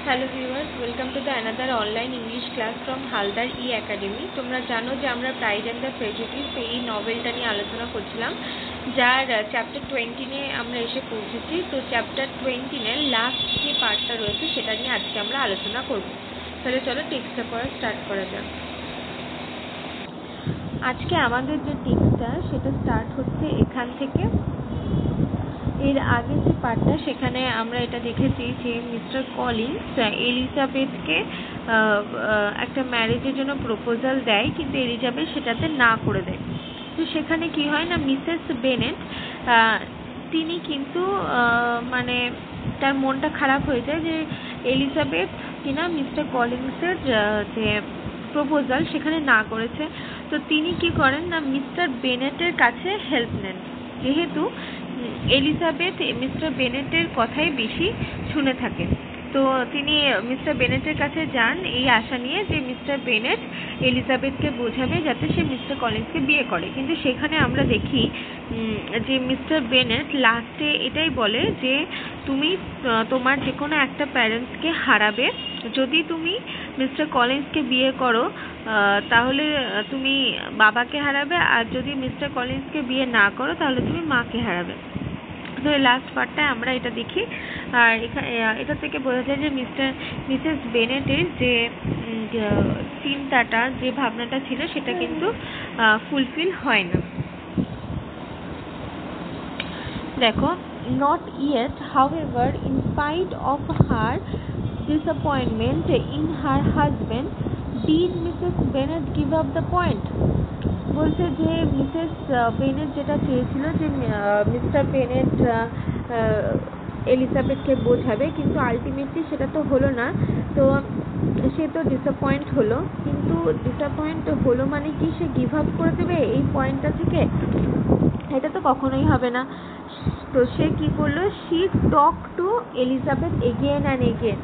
Hello viewers, welcome to the another online English class from Haldar E academy. তোমরা জানো যে আমরা প্রাইড অ্যান্ড দ্য প্রেজুডিস এই নভেলটা নিয়ে আলোচনা করছিলাম, যার চ্যাপ্টার 20 নিয়ে আমরা এসে পৌঁছেছি। তো চ্যাপ্টার 20 লাস্ট যে পার্টটা রয়েছে সেটা নিয়ে আজকে আমরা আলোচনা করব। তাহলে চলো টেক্সটটা পড়া স্টার্ট করা যাক। আজকে আমাদের যে টেক্সটটা সেটা স্টার্ট হচ্ছে এখান থেকে। এর আগে যে পার্টটা সেখানে আমরা এটা দেখেছি যে মিস্টার কলিন্স এলিজাবেথকে একটা ম্যারেজের জন্য প্রপোজাল দেয়, কিন্তু এলিজাবেথ সেটাতে না করে দেয়। তো সেখানে কি হয় না, মিসেস বেনেট তিনি কিন্তু মানে তার মনটা খারাপ হয়ে যায় যে এলিজাবেথ কিনা মিস্টার কলিন্সের যে প্রপোজাল সেখানে না করেছে। তো তিনি কি করেন না, মিস্টার বেনেটের কাছে হেল্প নেন, যেহেতু এলিজাবেথ মিস্টার বেনেটের কথাই বেশি শুনে থাকেন। তো তিনি মিস্টার বেনেটের কাছে যান এই আশা নিয়ে যে মিস্টার বেনেট এলিজাবেথকে বোঝাবে যাতে সে মিস্টার কলিন্সকে বিয়ে করে। কিন্তু সেখানে আমরা দেখি যে মিস্টার বেনেট লাস্টে এটাই বলে যে তুমি তোমার যে কোনো একটা প্যারেন্টসকে হারাবে যদি তুমি মিস্টার কলিন্সকে বিয়ে করো, তাহলে তুমি বাবাকে হারাবে, আর যদি মিস্টার কলিন্সকে বিয়ে না করো তাহলে তুমি মাকে হারাবে। তো লাস্ট পার্টটায় আমরা এটা দেখি, আর এটা থেকে বোঝা যায় যে মিসেস বেনেটের যে চিন্তাটা, যে ভাবনাটা ছিল সেটা কিন্তু ফুলফিল হয় না। দেখো, not yet however in spite of her disappointment in her husband did Mrs. Bennet give up the point। বলছে যে মিসেস বেনেট যেটা চেয়েছিল যে মিস্টার বেনেট এলিজাবেথকে বোঝাবে, কিন্তু আলটিমেটলি সেটা তো হলো না। তো সে তো ডিসঅ্যাপয়েন্ট হলো, কিন্তু ডিসঅ্যাপয়েন্ট হলো মানে কি সে গিভ আপ করে দেবে এই পয়েন্টটা থেকে? এটা তো কখনোই হবে না। তো সে কি করলো, she talk to Elizabeth again and again.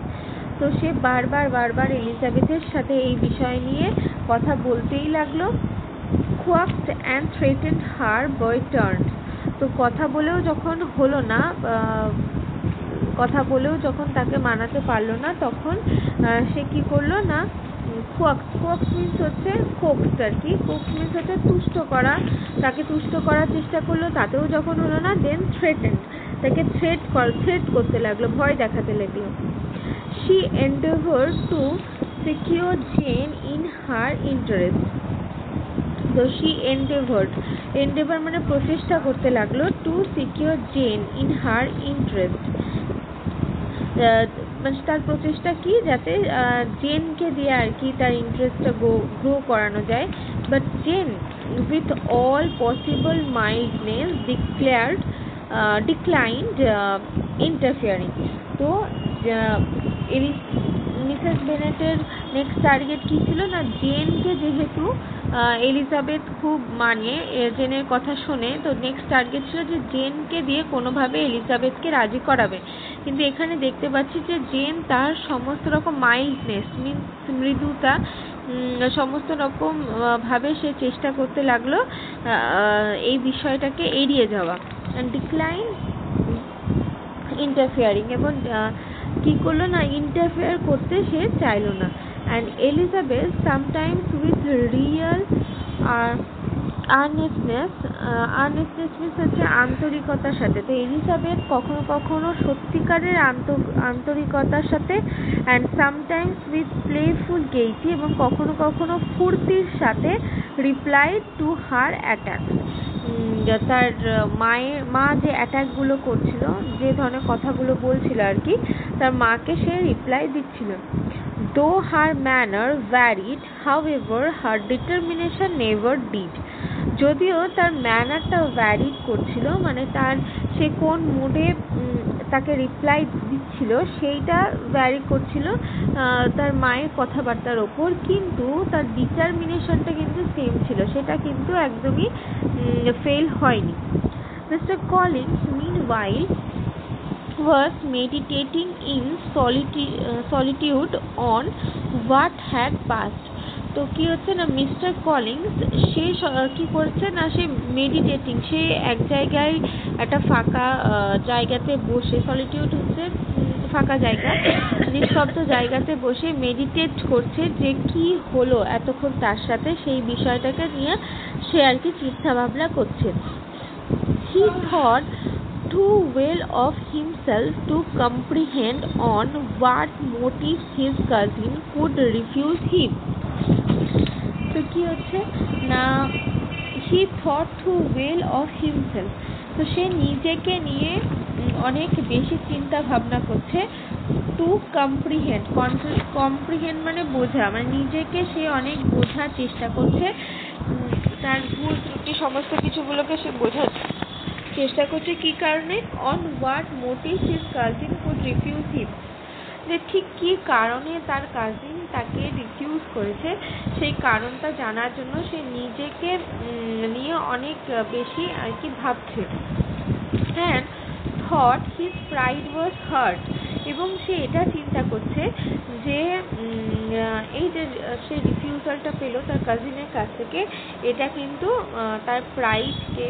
তো সে বারবার এলিজাবেথের সাথে এই বিষয় নিয়ে কথা বলতেই লাগলো। coaxed and threatened her by turns। তো কথা বলেও যখন হলো না, কথা বলেও যখন তাকে মানাতে পারলো না, তখন সে কি করলো না, coax মিন্স হচ্ছে coaxed আর কি। coax মিন্স হচ্ছে তুষ্ট করা, তাকে তুষ্ট করার চেষ্টা করলো, তাতেও যখন হলো না, দেন threatened, তাকে থ্রেট করতে লাগলো, ভয় দেখাতে লাগলো। she endeavored to secure Jane in her interest। তো she endeavor মানে প্রচেষ্টা করতে লাগলো, to secure Jane in her interest, মানে তার প্রচেষ্টা কি, যাতে জেনকে দিয়ে আর কি তার ইন্টারেস্টটা গ্রো করানো যায়। But Jane with all possible mildness declined interfering. তো মিসেস বেনেটের নেক্সট টার্গেট কী ছিল না, জেনকে যেহেতু এলিজাবেথ খুব মানে জেনের কথা শোনে, তো নেক্সট টার্গেট ছিল যে জেনকে দিয়ে কোনোভাবে এলিজাবেথকে রাজি করাবে। কিন্তু এখানে দেখতে পাচ্ছি যে জেন তার সমস্ত রকম মাইল্ডনেস মিন্স মৃদুতা, সমস্ত রকম ভাবে সে চেষ্টা করতে লাগলো এই বিষয়টাকে এড়িয়ে যাওয়া, ডিক্লাইন ইন্টারফিয়ারিং, এবং কি করলো না, ইন্টারফেয়ার করতে সে চাইলো না। And Elizabeth sometimes with real earnestness means হচ্ছে আন্তরিকতার সাথে। তো এলিজাবেথ কখনো কখনো সত্যিকারের আন্তরিকতার সাথে, অ্যান্ড সামটাইমস উইথ প্লেফুল গেইটি, এবং কখনো কখনো ফুর্তির সাথে রিপ্লাই টু হার অ্যাটাকস। তার মা যে অ্যাটাকগুলো করছিল, যে ধরনের কথাগুলো বলছিল আর কি, তার মাকে সে রিপ্লাই দিচ্ছিল। Though her manner varied however her determination never did. যদিও তার ম্যানারটা ভ্যারিড করছিল, মানে সে কোন মুডে তাকে রিপ্লাই দিচ্ছিল সেইটা ভ্যারি করছিল তার মায়ের কথাবার্তার ওপর, কিন্তু তার ডিটারমিনেশনটা কিন্তু সেম ছিল, সেটা কিন্তু একদমই ফেল হয়নি। Mister Collins meanwhile was meditating in solitude on what had passed। তো কি হচ্ছে না, মিস্টার কলিন্স সে কি করছে না, সে মেডিটেটিং, সে এক জায়গায় একটা ফাঁকা জায়গাতে বসে, সলিটিউড হচ্ছে ফাঁকা জায়গা, নিস্তব্ধ জায়গাতে বসে মেডিটেট করছে যে কি হলো এতক্ষণ তার সাথে, সেই বিষয়টাকে নিয়ে সে আর কি চিন্তা ভাবনা করছে। He thought too well of himself to comprehend on what motive his cousin could refuse him. তো কি হচ্ছে না, he thought too well of himself, তো সে নিজেকে নিয়ে অনেক বেশি চিন্তা ভাবনা করছে। টু কম্প্রিহেন্ড মানে বোঝা, মানে নিজেকে সে অনেক বোঝার চেষ্টা করছে, তার ভুল ত্রুটি সমস্ত কিছুগুলোকে সে বোঝার চেষ্টা করছে। কি কারণে? On what motive his cousin could refuse him, যে ঠিক কী কারণে তার কাজিন তাকে রিফিউজ করেছে, সেই কারণটা জানার জন্য সে নিজেকে নিয়ে অনেক বেশি আর কি ভাবছে। হ্যাঁ, থট হিজ প্রাইড ওয়াজ হার্ট, এবং সে এটা চিন্তা করছে যে এই যে সে রিফিউজালটা পেলো তার কাজিনের কাছ থেকে, এটা কিন্তু তার প্রাইডকে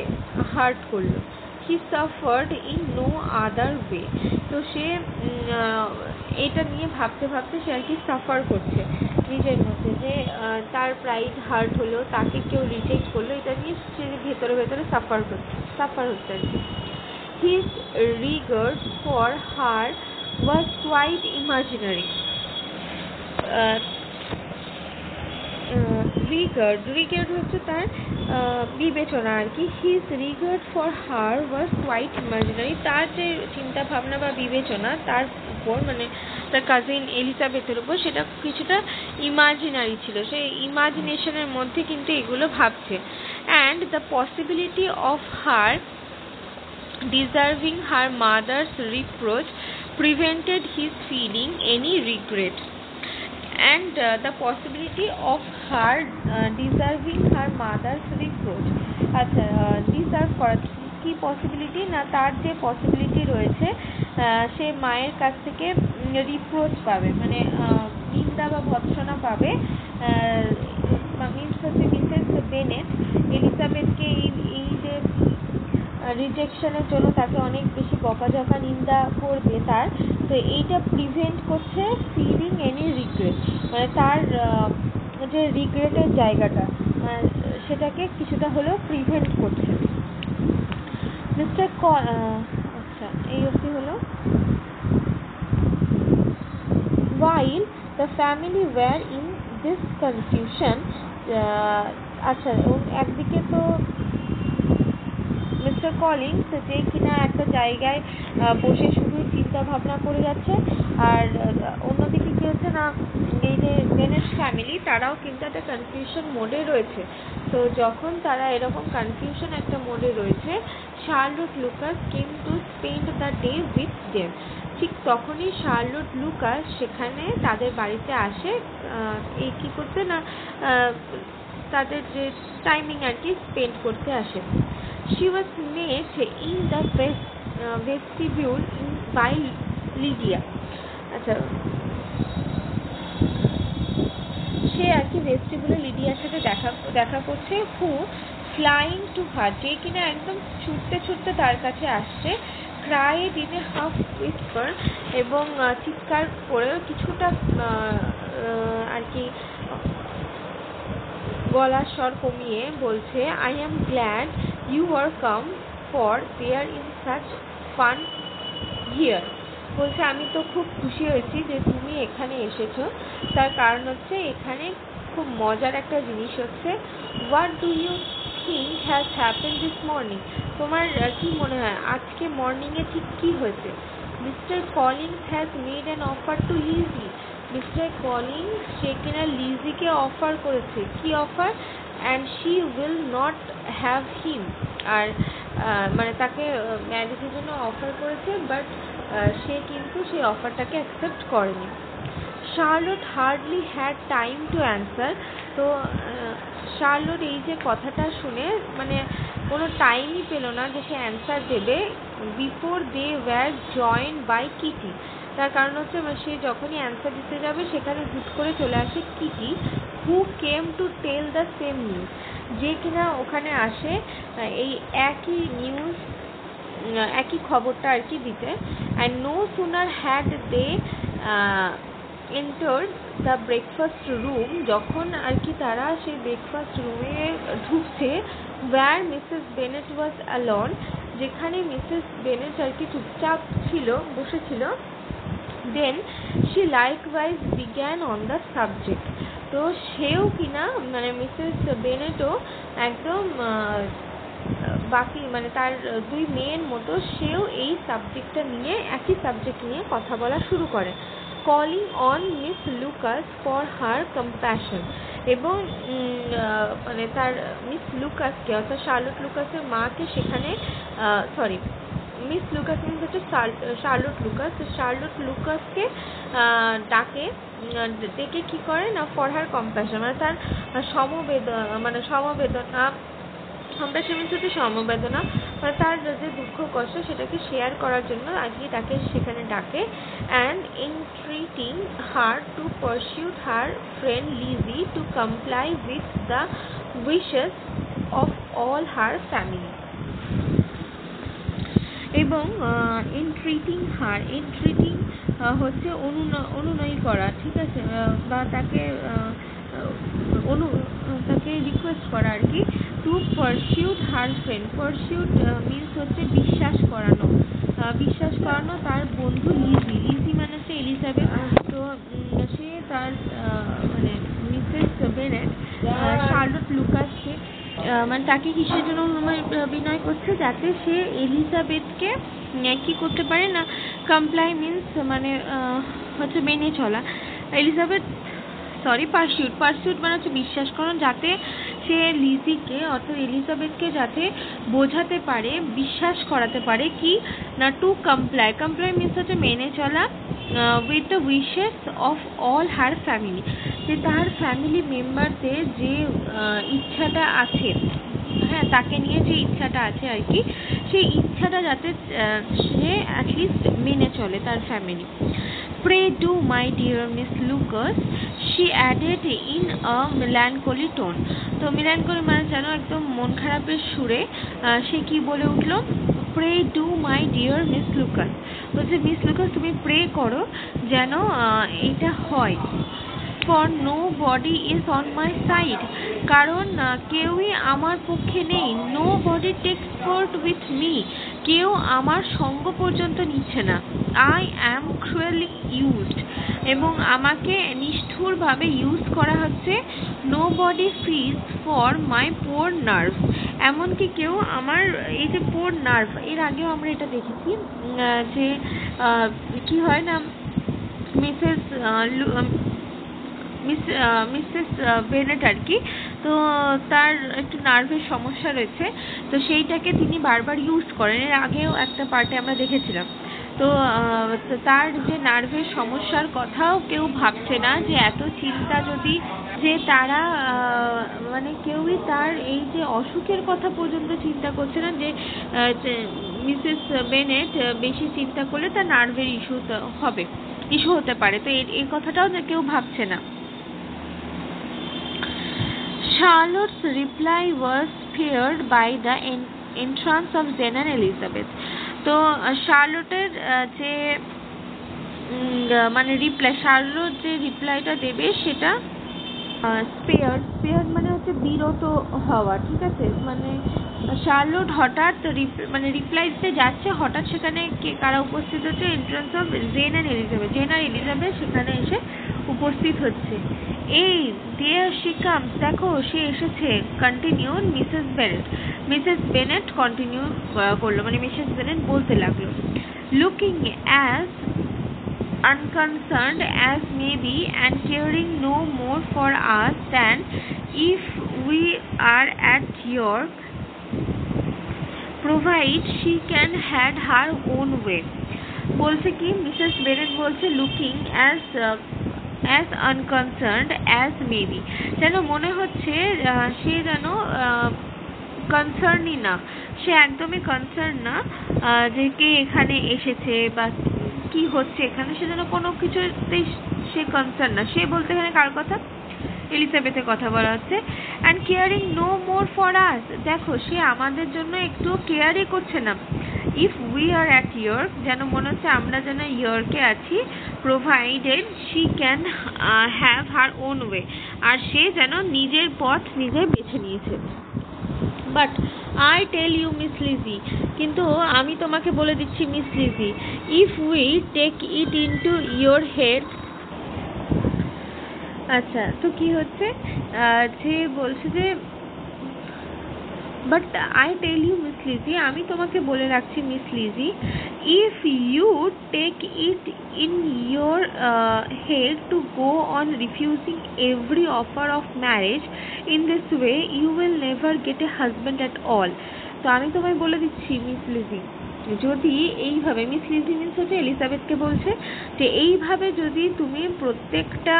হার্ট করলো। He suffered in no other way, তো সে এটা নিয়ে ভাবতে ভাবতে সে আর কি সাফার করছে নিজের মধ্যে, যে তার প্রাইড হার্ট হলো, তাকে কেউ রিজেক্ট করলো, এটা নিয়ে সে ভেতরে ভেতরে সাফার হচ্ছে আর কি। His regard for her was quite imaginary. Regard হচ্ছে তার বিবেচনা আর কি। His regard for her was quite imaginary, তার যে চিন্তা ভাবনা বা বিবেচনা তার উপর, মানে তার কাজিন এলিজাবেথের উপর, সেটা কিছুটা ইমাজিনারি ছিল, সেই ইমাজিনেশনের মধ্যে কিন্তু এগুলো ভাবছে। And the possibility of her deserving her mother's reproach prevented his feeling any regret. And the possibility of her deserving her mother's reproach, আচ্ছা, ডিজার্ভ করা কি পসিবিলিটি না, তার যে পসিবিলিটি রয়েছে সে মায়ের কাছ থেকে রিপ্রোচ পাবে, মানে নিন্দা বা ভৎসনা পাবে। মিনস হচ্ছে মিসেস বেনেট এলিজাবেথকে এই যে রিজেকশনের জন্য তাকে অনেক বেশি বকাঝকা নিন্দা করবে তার, তো এইটা প্রিভেন্ট করছে ফিলিং এনি রিগ্রেট, মানে তার যে রিগ্রেটের জায়গাটা সেটাকে কিছুটা হলেও প্রিভেন্ট করছে। মিস্টার আচ্ছা, এই অবধি হলো। While the family were in this confusion, আচ্ছা, একদিকে তো মিস্টার কলিন্স যে কিনা একটা জায়গায় বসে শুধু চিন্তা ভাবনা করে যাচ্ছে, আর অন্যদিকে কি হচ্ছে না, এই যে বেনেট ফ্যামিলি তারাও কিন্তু একটা কনফিউশন মোডে রয়েছে। তো যখন তারা এরকম কনফিউশন একটা মোডে রয়েছে, Charlotte Lucas came to spend the day with them, ঠিক তখনই শার্লট লুকাস সেখানে তাদের বাড়িতে আসে, এই কী করতে না, তাদের যে টাইমিং আর কি স্পেন্ড করতে আসে। She was met in the vestibule by Lydia. আচ্ছা, সে আর কি ভেস্টিবিউলে লিডিয়ার সাথে দেখা করছে। হু ফ্লাইং টু হার, যে কিনা একদম ছুটতে ছুটতে তার কাছে আসছে। Cried in a half Whisper, এবং চিৎকার করে কিছুটা আর কি গলার স্বর কমিয়ে বলছে, I am glad you are come, for there in such fun here. বলছে আমি তো খুব খুশি হয়েছি যে তুমি এখানে এসেছো, তার কারণ হচ্ছে এখানে খুব মজার একটা জিনিস হচ্ছে। What do you think has happen this morning, তোমার কি মনে হয় আজকে মর্নিংয়ে ঠিক কী হয়েছে? Mr Collins has made an offer to Lizzy, Mr Collins সে কিনা লিজিকে অফার করেছে। কি অফার? And she will not have him, আর মানে তাকে ম্যারেজের জন্য অফার করেছে, বাট সে কিন্তু সেই অফারটাকে অ্যাকসেপ্ট করেনি। Charlotte hardly had time to answer, তো শার্লট এই যে কথাটা শুনে মানে কোনো টাইমই পেল না যে সে অ্যান্সার দেবে, before they were joined by Kitty. তার কারণ হচ্ছে সে যখনই অ্যান্সার দিতে যাবে সেখানে হুট করে চলে আসে Kitty, who came to tell the same news, যে কিনা ওখানে আসে এই একই নিউজ একই খবরটা আর কি দিতে। And no sooner had they entered the breakfast room, যখন আর কি তারা সেই ব্রেকফাস্ট রুমে ঢুকছে, where Mrs Bennet was alone, যেখানে মিসেস বেনেট আর কি চুপচাপ ছিল, বসেছিল। Then she likewise began on the subject, তো সেও কিনা মানে মিসেস বেনেটও একদম বাকি মানে তার দুই মেয়ের মতো সেও এই সাবজেক্টটা নিয়ে, একই সাবজেক্ট নিয়ে কথা বলা শুরু করে। Calling on miss Lucas for her compassion, এবং মানে তার মিস লুকাসকে অর্থাৎ শার্লট লুকাসের মাকে সেখানে মিস লুকাস মিন্স হচ্ছে শার্লট লুকাস, শার্লট লুকাসকে ডেকে কি করে না, ফর হার কম্প্যাশন মানে তার সমবেদনা কম্প্যাশন মিন্স হচ্ছে সমবেদনা, মানে তার যে দুঃখ কষ্ট সেটাকে শেয়ার করার জন্য আজকে তাকে সেখানে ডাকে। And entreating her to pursue her friend Lizzy to comply with the wishes of all her family, এবং এন্ট্রিটিং হচ্ছে অনুনয় করা, ঠিক আছে, বা তাকে রিকোয়েস্ট করা আর কি। টু পারসিউড হার ফ্রেন্ড, পারসিউড মিন্স হচ্ছে বিশ্বাস করানো তার বন্ধু লিজি মানে হচ্ছে এলিজাবেথ। তো সে তার মানে মিসেস বেনেট শার্লট লুকাসকে মানে তাকে কিসের জন্য বিনয় করছে, যাতে সে এলিজাবেথকে কি করতে পারে না, কমপ্লাই মিন্স মানে হচ্ছে মেনে চলা, পারসিউট মানে হচ্ছে বিশ্বাস করানো, যাতে সে লিজিকে অর্থাৎ এলিজাবেথকে যাতে বোঝাতে পারে, বিশ্বাস করাতে পারে কি না, টু কমপ্লাই মিন্স হচ্ছে মেনে চলা, with the wishes of all her family, যে তার ফ্যামিলি মেম্বারদের যে ইচ্ছাটা আছে, হ্যাঁ তাকে নিয়ে যে ইচ্ছাটা আছে আর কি, সেই ইচ্ছাটা যাতে সে অ্যাটলিস্ট মেনে চলে তার family. Pray do, my dear Miss Lucas, she added in a melancholy tone. তো melancholy মানে যেন একদম মন খারাপের সুরে সে কি বলে উঠলো, Pray do, my dear Miss Lucas, বলছে মিস লুকাস তুমি প্রে করো যেন এটা হয়। For nobody is on my side, কারণ কেউই আমার পক্ষে নেই। Nobody takes part with me, কেউ আমার সঙ্গ পর্যন্ত নিচ্ছে না। I am cruelly used, এবং আমাকে নিষ্ঠুরভাবে ইউজ করা হচ্ছে। Nobody feels for my poor nerves, এমনকি কেউ আমার এই যে poor nerve, এর আগেও আমরা এটা দেখেছি যে কি হয় না, মিসেস বেনেট আর কি, তো তার একটু নার্ভের সমস্যা রয়েছে, তো সেইটাকে তিনি বারবার ইউজ করেন, এর আগেও একটা পার্টে আমরা দেখেছিলাম। তো তার যে নার্ভের সমস্যার কথাও কেউ ভাবছে না, যে এত চিন্তা যদি, যে তারা মানে কেউই তার এই যে অসুখের কথা পর্যন্ত চিন্তা করছে না, যে মিসেস বেনেট বেশি চিন্তা করলে তার নার্ভের ইস্যু হতে পারে, তো এই কথাটাও কেউ ভাবছে না। Charlotte's reply was feared by the entrance of Jane and Elizabeth. তো শার্লটের যে মানে শার্লট যে রিপ্লাইটা দেবে সেটা স্পেয়ার্ড মানে হচ্ছে বিরত হওয়া, ঠিক আছে, মানে শার্লট হঠাৎ রিপ্লাই দিতে যাচ্ছে, হঠাৎ সেখানে কারা উপস্থিত হচ্ছে, এন্ট্রান্স অফ জেন আর এলিজাবেথ সেখানে এসে উপস্থিত হচ্ছে। এই দেয়ার শি কামস, দেখো সে এসেছে। কন্টিনিউড মিসেস বেনেট কন্টিনিউ করলো, মানে মিসেস বেনেট বলতে লাগলো, looking as unconcerned as may be and caring no more for us than if we are at York, provide she can had her own way. বলছে কি, Mrs Bennett বলছে looking as unconcerned as may be, যেন মনে হচ্ছে সে যেন কনসার্নই না, সে একদমই concern না যে কে এখানে এসেছে বা কি হচ্ছে এখানে, সে যেন কোনো কিছুতেই সে কনসার্ন না। সে বলতে এখানে কার কথা, এলিজাবেথের কথা বলা হচ্ছে। And caring no more for us, দেখো সে আমাদের জন্য একটু কেয়ারই করছে না। If we are at York, যেন মনে হচ্ছে আমরা যেন ইয়র্কে আছি, provided she can have her own way, আর সে যেন নিজের পথ নিজে বেছে নিয়েছে। But I tell you Miss Lizzy, কিন্তু আমি তোমাকে বলে দিচ্ছি Miss Lizzy, if we take it into your head. আচ্ছা, তো কি হচ্ছে, যে বলছে যে but I tell you Miss Lizzy, আমি তোমাকে বলে রাখছি Miss Lizzy, if you take it in your head to go on refusing every offer of marriage in this way, you will never get a husband at all. তো আমি তোমায় বলে দিচ্ছি Miss lessee, যদি এইভাবে, মিস লিজি মিন্স হচ্ছে এলিজাবেথকে বলছে যে এইভাবে যদি তুমি প্রত্যেকটা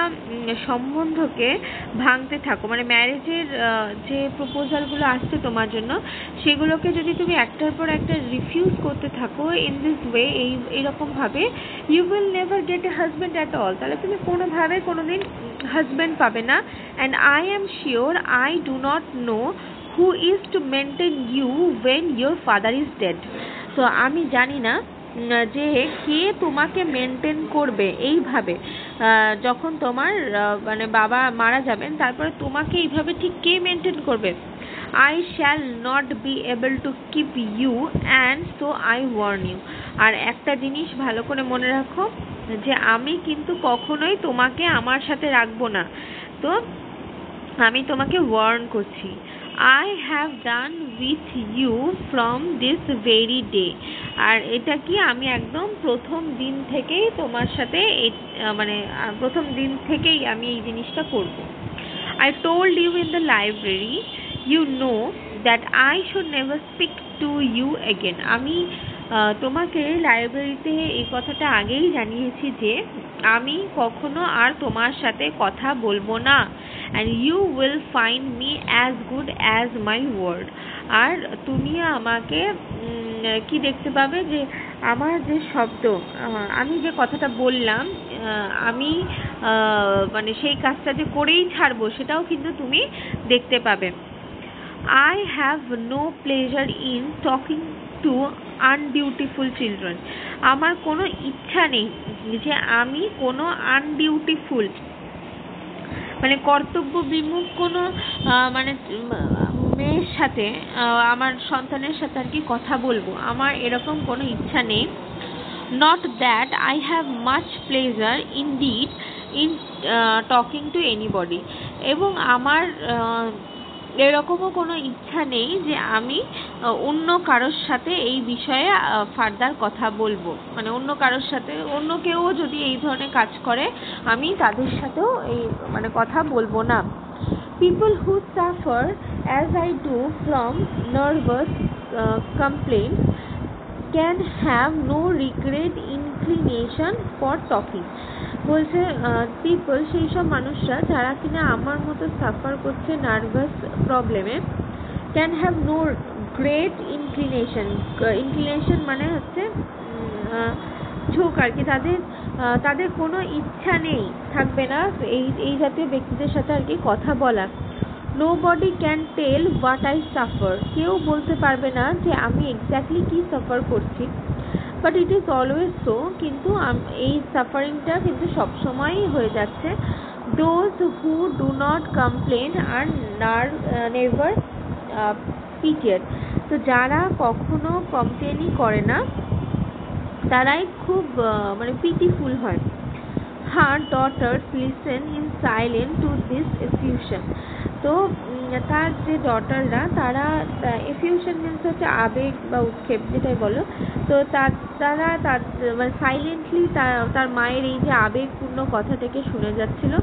সম্বন্ধকে ভাঙতে থাকো, মানে ম্যারেজের যে প্রপোজালগুলো আসছে তোমার জন্য, সেগুলোকে যদি তুমি একটার পর একটা রিফিউজ করতে থাকো ইন দিস ওয়ে, এইরকমভাবে, you will never get a husband at all, তাহলে তুমি কোনোভাবে কোনোদিন হাজব্যান্ড পাবে না। And I am sure I do not know who is to maintain you when your father is dead। তো আমি জানি না যে কে তোমাকে মেনটেন করবে এইভাবে, যখন তোমার মানে বাবা মারা যাবেন, তারপরে তোমাকে এইভাবে ঠিক কে মেনটেন করবে। I shall not be able to keep you and so I warn you। আর একটা জিনিস ভালো করে মনে রাখো, যে আমি কিন্তু কখনোই তোমাকে আমার সাথে রাখবো না, তো আমি তোমাকে ওয়ার্ন করছি। I have done with you from this very day। আর এটা কি, আমি একদম প্রথম দিন থেকেই তোমার সাথে মানে প্রথম দিন থেকেই আমি এই জিনিসটা করব। I told you in the library, you know that I should never speak to you again। আমি তোমাকে লাইব্রেরিতে এই কথাটা আগেই জানিয়েছি যে আমি কখনো আর তোমার সাথে কথা বলবো না। and you will find me as good as my word। আর তুমি আমাকে কি দেখতে পাবে, যে আমার যে শব্দ, আমি যে কথাটা বললাম, আমি মানে সেই কাজটা যে করেই ছাড়বো, সেটাও কিন্তু তুমি দেখতে পাবে। I have no pleasure in talking to undutiful children। আমার কোনো ইচ্ছা নেই যে আমি কোনো আনডিউটিফুল, মানে কর্তব্য বিমুখ কোনো মানে মেয়ের সাথে, আমার সন্তানের সাথে আর কি কথা বলবো, আমার এরকম কোনো ইচ্ছা নেই। not that I have much pleasure indeed in talking to anybody। এবং আমার এরকমও কোনো ইচ্ছা নেই যে আমি অন্য কারোর সাথে এই বিষয়ে ফার্দার কথা বলবো, মানে অন্য কারোর সাথে, অন্য কেউ যদি এই ধরনের কাজ করে, আমি তাদের সাথেও এই মানে কথা বলবো না। people who suffer as I do from nervous complaints can have no regret inclination for talking। বলছে পিপল, সেই সব মানুষরা যারা কিনা আমার মতো সাফার করছে নার্ভাস প্রবলেমে, can have no great inclination মানে হচ্ছে ঝোঁক আর কি, তাদের কোনো ইচ্ছা নেই, থাকবে না এই জাতীয় ব্যক্তিদের সাথে আর কি কথা বলা। nobody can tell what I suffer। কেউ বলতে পারবে না যে আমি এক্স্যাক্টলি কি সাফার করছি। But it is always so, কিন্তু এই সাফারিংটা কিন্তু সবসময়ই হয়ে যাচ্ছে। Those who do not complain are never pitied. তো যারা কখনো কমপ্লেনই করে না, তারাই খুব মানে পিটিফুল হয়। her daughters listen in silence to this effusion। তো তার যে ডটাররা, তারা এফিউশন মিন্স হচ্ছে আবেগ বা উৎক্ষেপ যেটাই বলো, তো তারা মানে সাইলেন্টলি তার মায়ের এই যে আবেগপূর্ণ কথাটাকে শুনে যাচ্ছিল।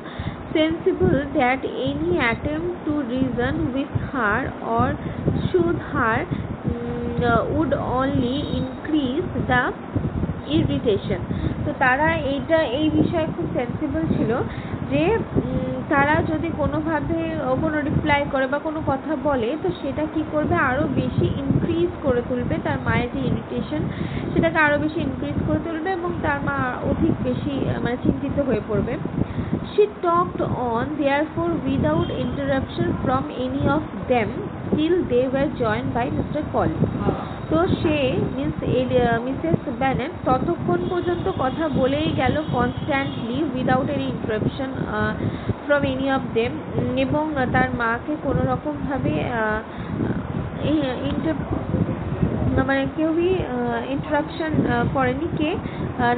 Sensible that any attempt to reason with her or should her would only increase the irritation. তো তারা এই বিষয়ে খুব সেন্সিবল ছিল, যে তারা যদি কোনোভাবে কোনো রিপ্লাই করে বা কোনো কথা বলে, তো সেটা কি করবে, আরও বেশি ইনক্রিজ করে তুলবে তার মায়ের যে ইরিটেশন, সেটাকে আরও বেশি ইনক্রিজ করে তুলবে, এবং তার মা অধিক বেশি মানে চিন্তিত হয়ে পড়বে। She talked on therefore without interruption from any of them till they were joined by Mr. Collins। তো সে মিসেস বেনেট ততক্ষণ পর্যন্ত কথা বলেই গেল constantly without any interruption from any of them, এবং তার মাকে কোনো রকমভাবে মানে কেউই ইন্টারাপশন করেনি, কে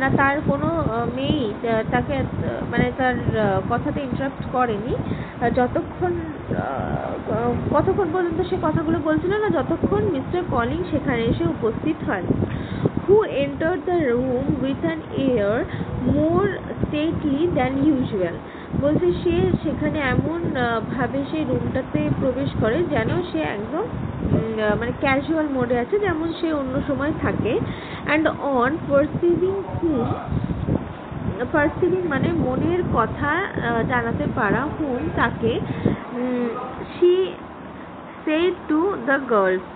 না তার কোনো মেয়েই তাকে মানে তার কথাতে ইন্টারাপ্ট করেনি কতক্ষণ পর্যন্ত সে কথাগুলো বলছিল না, যতক্ষণ মিস্টার কলিং সেখানে এসে উপস্থিত হয়। Who entered the room with an air more stately than usual. বলছে সে সেখানে এমন ভাবে সেই রুমটাতে প্রবেশ করে যেন সে একদম মানে ক্যাজুয়াল মোডে আছে, যেমন সে অন্য সময় থাকে। অ্যান্ড অন পারসিভিং মানে মনের কথা জানাতে পারা, হুম তাকে, she said to the girls,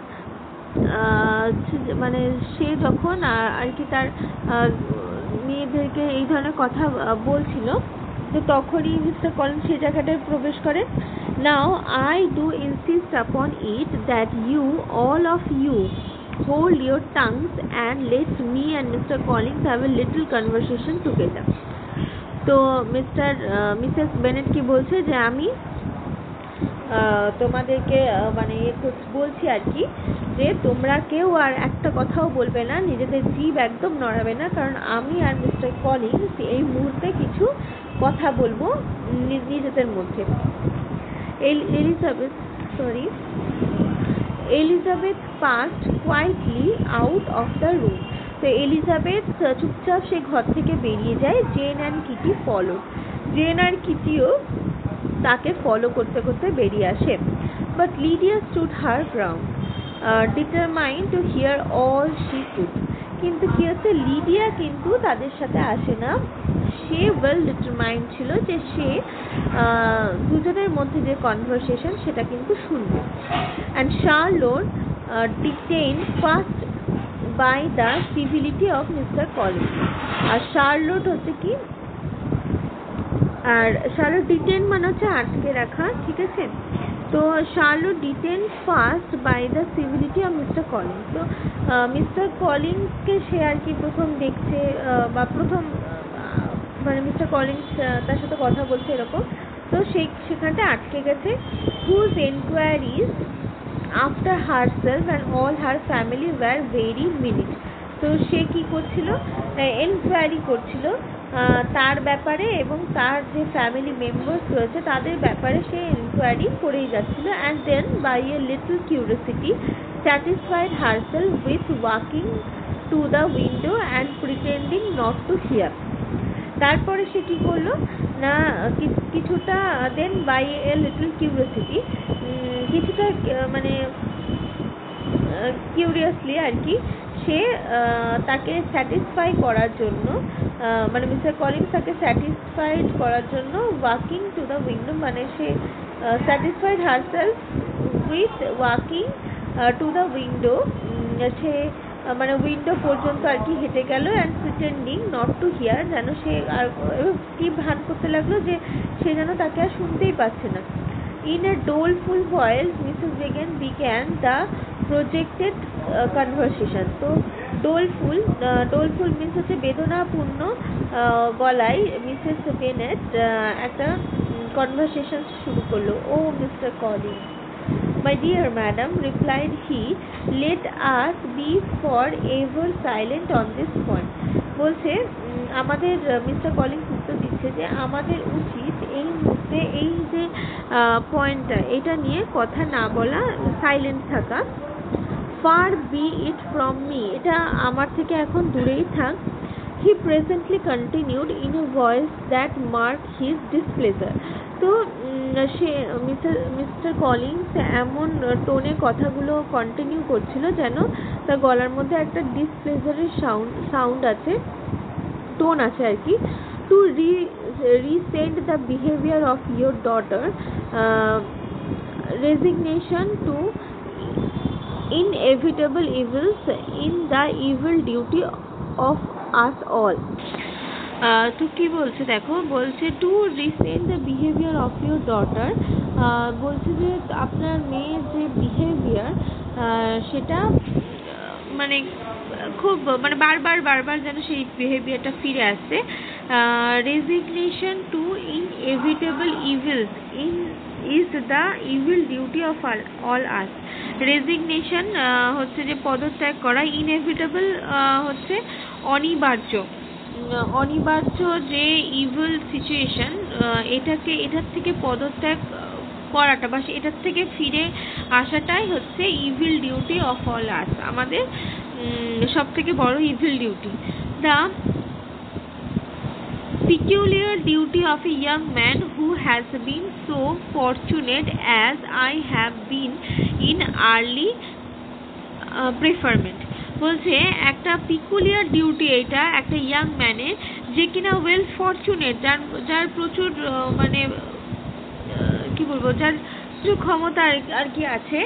মানে সে যখন আর কি তার মেয়েদেরকে এই ধরনের কথা বলছিল, তো তখনই মিস্টার কলিং সেই জায়গাটায় প্রবেশ করেন। Now I do insist upon it that you all of you hold your tongues and lets me and Mr Collins have a little conversation together. তো মিসেস বেনেট কি বলছে যে আমি তোমাদেরকে মানে বলছি আর কি, যে তোমরা কেউ আর একটা কথাও বলবে না, নিজেদের জিভ একদম নড়াবে না, কারণ আমি আর মিস্টার কলিংস এই মুহূর্তে কিছু কথা বলবো নিজেদের মধ্যে। Elizabeth passed quietly out of the room. তো এলিজাবেথ চুপচাপ সে ঘর থেকে বেরিয়ে যায়। Jane and Kitty follow. Jane আর কিটিও তাকে ফলো করতে করতে বেরিয়ে আসে। But Lydia stood her ground, determined to hear all she could. কিন্তু কি হচ্ছে, লিডিয়া কিন্তু তাদের সাথে আসে না। সে ওয়েল ডিটারমাইন্ড ছিল যে সে দুজনের মধ্যে যে কনভারসেশন সেটা কিন্তু শুনবে। And Charlotte detain first by the civility of Mr Collins. আর শার্লোট হচ্ছে কি, আর শার্লোট ডিটেন মানে হচ্ছে আটকে রাখা, ঠিক আছে। তো Charlotte detain first by the civility of Mr Collins. তো মিস্টার কলিংসকে সে আর কি প্রথম দেখছে, বা প্রথম মানে মিস্টার কলিংস তার সাথে কথা বলছে এরকম, তো সেখানটা আটকে গেছে। Whose enquiries after herself and all her family were very minute. তো সে কি করছিল, এনকোয়ারি করছিল তার ব্যাপারে এবং তার যে ফ্যামিলি মেম্বার্স রয়েছে তাদের ব্যাপারে সে এনকোয়ারি করেই যাচ্ছিল। And then by a little curiosity satisfied herself with walking to the window and pretending not to hear. তারপরে সে কি করলো না, কিছুটা then by a little curiosity, কিছুটা মানে কিউরিয়াসলি আর কি, সে তাকে স্যাটিসফাই করার জন্য, মানে মিস্টার কলিংস তাকে স্যাটিসফাইড করার জন্য ওয়াকিং টু দ্য উইন্ডো, মানে সে satisfied herself with walking to the window, সে মানে উইন্ডো পর্যন্ত আর কি হেঁটে গেল। And pretending not to hear, যেন সে আর কি ভান করতে লাগলো যে সে যেন তাকে আর শুনতেই পাচ্ছে না। In a doleful voice Mrs began began the projected conversation. তো ডোলফুল মিন্স হচ্ছে বেদনাপূর্ণ গলায় মিসেস বেনেট একটা কনভারসেশন শুরু করলো। Oh Mr Collins, my dear madam, replied he, let us be forever silent on this point. বলছে আমাদের mister calling উত্তর দিচ্ছে যে আমাদের উচিত এই মুহূর্তে এই যে পয়েন্টটা এটা নিয়ে কথা না বলা, সাইলেন্ট থাকা। Far be it from me, এটা আমার থেকে এখন দূরেই থাক। He presently continued in a voice that mark his displeasure. তো সে মিস্টার কলিংস এমন টোনে কথাগুলো কন্টিনিউ করছিল যেন তার গলার মধ্যে একটা ডিসপ্লেজারের সাউন্ড আছে, টোন আছে আর কি। To resent the behaviour of your daughter, resignation to inevitable evils in the evil duty of us all. তো কি বলছে দেখো, বলছে to resent the behaviour of your daughter, বলছে যে আপনার মেয়ের যে বিহেভিয়ার সেটা মানে খুব মানে বারবার বারবার যেন সেই বিহেভিয়ারটা ফিরে আসছে। Resignation to inevitable evils is the evil duty of all us. Resignation হচ্ছে যে পদত্যাগ করা, ইনএভিটেবল হচ্ছে অনিবার্য, অনিবার্য যে ইভিল সিচুয়েশন এটার থেকে পদত্যাগ করাটা বা এটার থেকে ফিরে আসাটাই হচ্ছে ইভিল ডিউটি অফ অল আস, আমাদের সব থেকে বড় evil duty. The peculiar duty of a young man who has been so fortunate as I have been in early preferment। বলছে একটা পিকুলিয়ার ডিউটি, এটা একটা ইয়াং ম্যানের যে কিনা ওয়েল ফরচুনেট, যার প্রচুর মানে কি বলবো, যার প্রচুর ক্ষমতা আর কি আছে,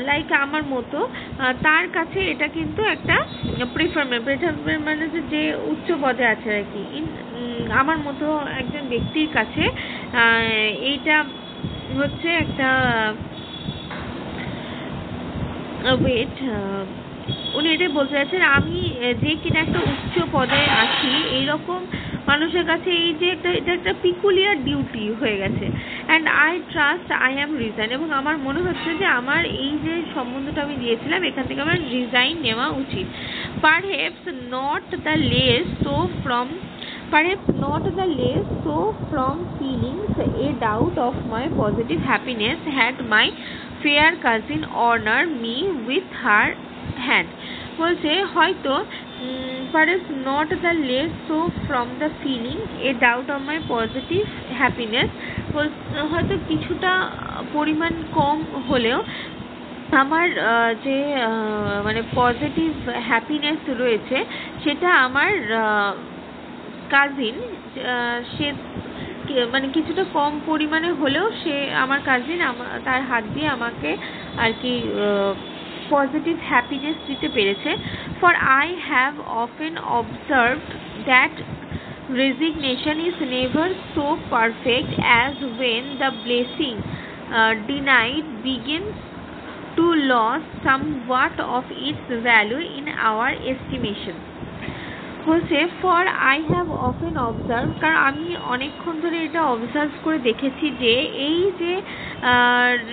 লাইক আমার মতো, তার কাছে এটা কিন্তু একটা প্রেফারমেন্ট মানে যে উচ্চ পদে আছে আর কি, আমার মতো একজন ব্যক্তির কাছে এইটা হচ্ছে একটা ওয়েট। উনি এটা বলতে চাচ্ছেন আমি যে কিনা একটা উচ্চ পদে আছি এইরকম মানুষের কাছে এই যে এটা একটা পিকুলিয়ার ডিউটি হয়ে গেছে। And I trust I am resign, এবং আমার মনে হচ্ছে যে আমার এই যে সম্বন্ধটা আমি দিয়েছিলাম এখান থেকে আমার রিজাইন নেওয়া উচিত। Perhaps not the less so from feeling a doubt of my positive happiness had my fair cousin honor me with her hand। বলছে হয়তো perhaps not the less so from the feeling a doubt of my positive happiness, হয়তো কিছুটা পরিমাণ কম হলেও আমার যে মানে positive happiness রয়েছে সেটা আমার কাজিন, সে মানে কিছুটা কম পরিমাণে হলেও সে আমার কাজিন তার হাত দিয়ে আমাকে আর কি পজিটিভ হ্যাপিনেস দিতে পেরেছে। For I have often observed that resignation is never so perfect as when the blessing denied begins to lose somewhat of its value in our estimation। বলছে for I have often observe, কারণ আমি অনেকক্ষণ ধরে এটা observe করে দেখেছি যে এই যে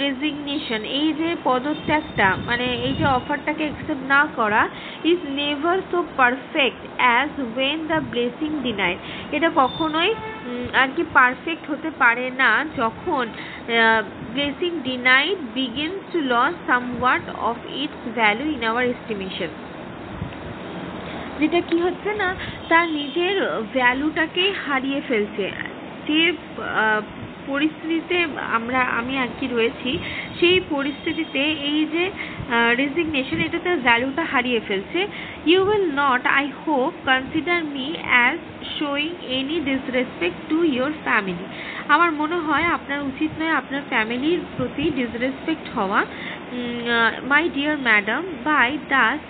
রেজিগনেশন, এই যে পদত্যাগটা মানে এই যে অফারটাকে অ্যাকসেপ্ট না করা, is never so perfect as when the blessing denied, এটা কখনোই আর কি পারফেক্ট হতে পারে না যখন blessing denied begins to lose somewhat of its value in our estimation. যেটা কি হচ্ছে না, তার নিজের ভ্যালুটাকে হারিয়ে ফেলছে। যে পরিস্থিতিতে আমি আর কি রয়েছি সেই পরিস্থিতিতে এই যে রেজিগনেশন এটা তার ভ্যালুটা হারিয়ে ফেলছে। You will not I hope consider me as showing any disrespect to your family. আমার মনে হয় আপনার উচিত নয় আপনার ফ্যামিলির প্রতি ডিসরেসপেক্ট হওয়া। My dear madam, by thus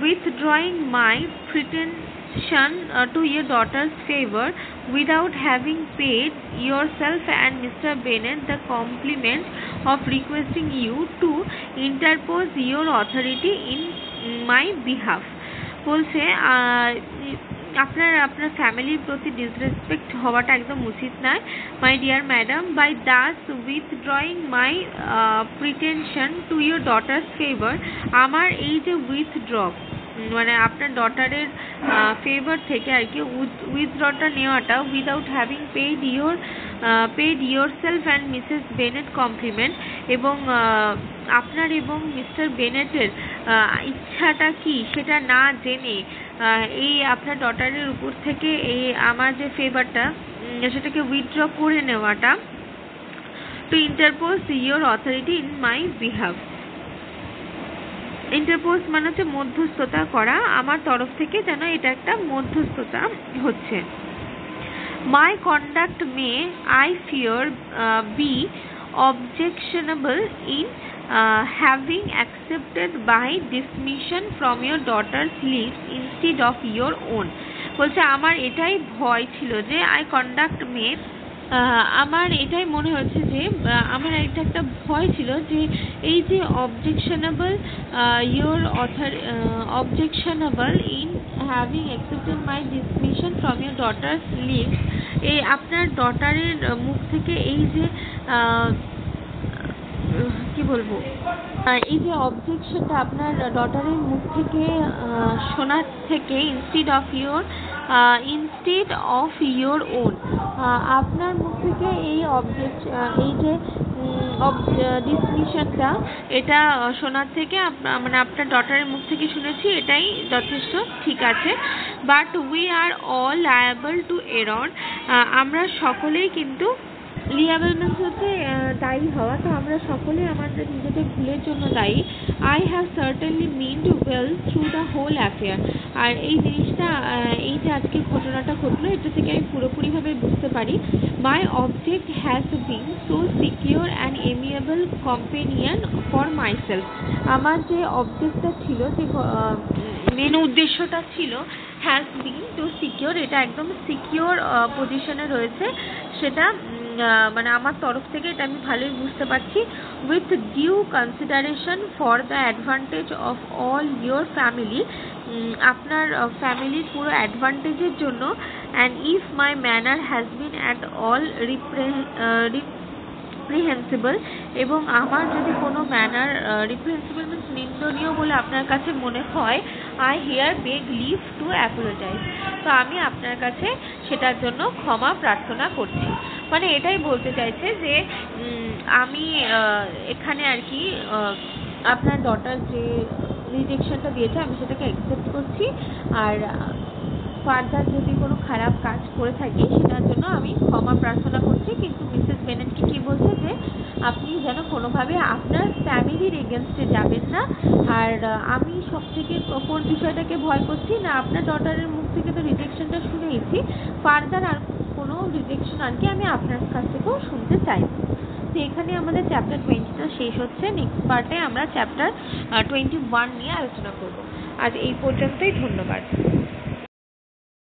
withdrawing my pretension to your daughter's favor without having paid yourself and Mr. Bennet the compliment of requesting you to interpose your authority in my behalf। বলছে আপনার ফ্যামিলির প্রতি disrespect হওয়াটা একদম উচিত নয়। My dear madam, by thus withdrawing my pretension to your daughter's favour, আমার এই যে উইথড্র মানে আপনার ডটারের ফেভার থেকে আর কি উইথড্রটা নেওয়াটা without having paid yourself and Mrs Bennet compliment, এবং আপনার এবং মিস্টার বেনেটের ইচ্ছাটা কি সেটা না জেনে এই আপনার ডটারের উপর থেকে এই আমার যে ফেভারটা সেটাকে উইথড্র করে নেওয়াটা, to interpose your authority in my behalf. Interpose মানে হচ্ছে মধ্যস্থতা করা, আমার তরফ থেকে যেন এটা একটা মধ্যস্থতা হচ্ছে। My conduct may I fear be objectionable in having accepted by dismission from your daughter's lips instead of your own। বলছে আমার এটাই ভয় ছিল যে আই কন্ডাক্ট মে আমার এটাই মনে হচ্ছে যে আমার একটা ভয় ছিল যে এই যে objectionable in having accepted my dismission from your daughter's lips, এই আপনার ডটারের মুখ থেকে এই যে কি বলবো, এই যে অবজেকশনটা আপনার ডটারের মুখ থেকে শোনার থেকে ইনস্টেড অফ ইয়োর ওন, আপনার মুখ থেকে এই যে ডিসমিশনটা এটা শোনার থেকে মানে আপনার ডটারের মুখ থেকে শুনেছি, এটাই যথেষ্ট ঠিক আছে। But we are all liable to error, আমরা সকলেই কিন্তু লিয়াবল মিন্স হচ্ছে দায়ী হওয়া, তো আমরা সকলেই আমাদের নিজেদের ভুলের জন্য দায়ী। I have certainly meant well through the whole affair, আর এই জিনিসটা এই যে আজকে ঘটনাটা ঘটলো এটা থেকে আমি পুরোপুরিভাবে বুঝতে পারি। My object has been so secure and amiable companion for myself, আমার যে অবজেক্টটা ছিল, যে মেন উদ্দেশ্যটা ছিল, হ্যাজ বিন টু সিকিওর, এটা একদম সিকিওর পজিশনে রয়েছে, সেটা মানে আমার তরফ থেকে এটা আমি ভালোই বুঝতে পারছি। With due consideration for the advantage of all your family, আপনার ফ্যামিলির পুরো অ্যাডভান্টেজের জন্য। And if my manner has been at all reprehensible, এবং আমার যদি কোনো ম্যানার রিপ্রিহেন্সিবল মিন্স নিন্দনীয় বলে আপনার কাছে মনে হয়, I here beg leave to apologise, তো আমি আপনার কাছে সেটার জন্য ক্ষমা প্রার্থনা করছি। মানে এটাই বলতে চাইছে যে আমি এখানে আর কি আপনার ডটার যে রিজেকশনটা দিয়েছে আমি সেটাকে অ্যাকসেপ্ট করছি, আর ফার্দার যদি কোনো খারাপ কাজ করে থাকি সেটার জন্য আমি ক্ষমা প্রার্থনা করছি। কিন্তু মিসেস বেনেটকে কি বলছে যে আপনি যেন কোনোভাবে আপনার ফ্যামিলির এগেনস্টে যাবেন না। আর আমি সব থেকে কোন বিষয়টাকে ভয় করছি না, আপনার ডটারের মুখ থেকে তো রিজেকশনটা শুনেইছি, ফার্দার আর কোনো রিজেকশন আর কি আমি আপনার কাছ থেকেও শুনতে চাই। তো এখানে আমাদের চ্যাপ্টার 20টা শেষ হচ্ছে। নেক্সট পার্টে আমরা চ্যাপ্টার 21 নিয়ে আলোচনা করব। আজ এই পর্যন্তই, ধন্যবাদ।